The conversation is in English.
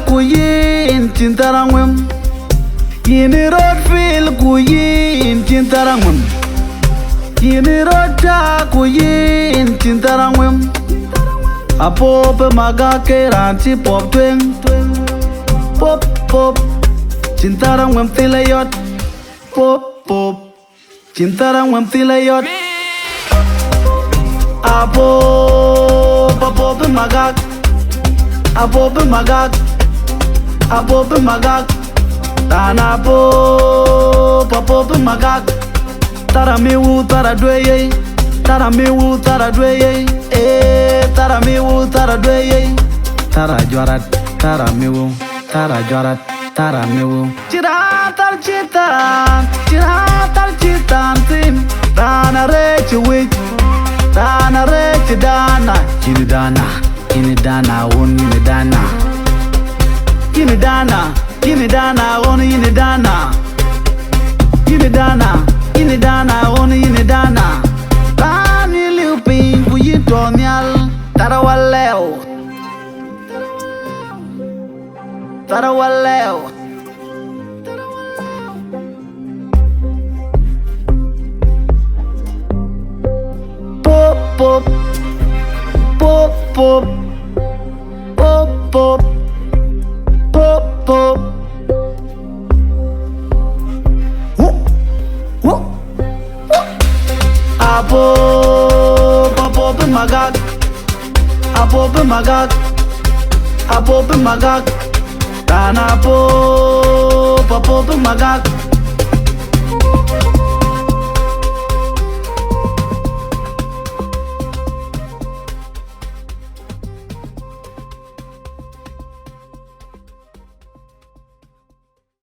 kuyin cintarangwem. Yini road feel kuyin cintarangwem. Yini road ja kuyin cintarangwem. Apoop-Magaak ranchi pop tweng. Pop pop cintarangwem tilayot. Pop pop cintarangwem tilayot. Apoop-Magaak. Apoop-Magaak. Apoop-Magaak. Tana Apoop-Magaak. Tara miwu tara dweye. Tara miwu tara dweye. Tara miwu tara dweye. Tara juarat. Tara miwu. Tara juarat. Tara miwu. Ciratar citan. Ciratar citan tim. Tana reci wik. Tana reci dana. Kini dana. Kini dana won yini dana. Yini dana. Yini dana won yini dana. Yini dana. Yini dana won yini dana. Tani liu ping ku yitonyal. Tarawaleo. Tarawaleo. Pop pop. Pop pop. Pop pop. Pop pop. Apoop-Magaak. Apoop-Magaak. Apoop-Magaak. Tana Apoop-Magaak.